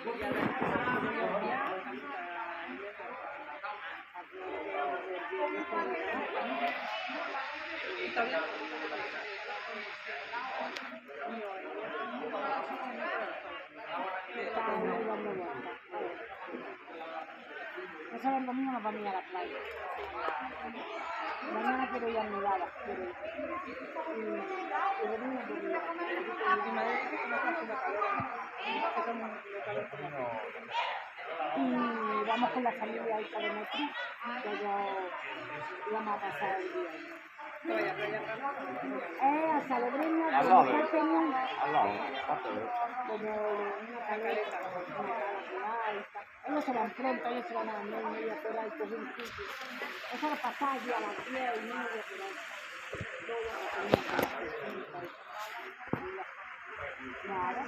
Ese el domingo nos vamos a ir a la playa. Mañana quiero ir a Nevada. Y el domingo quiero ir a y vamos con la familia al Carometri, que yo vamos a pasar el día. A Salobreña, como una caleta, ellos se van pronto, ellos se van a las 9:30 por ahí, coger un sitio. Eso lo pasaba allí a las 10:30 por ahí. Nada.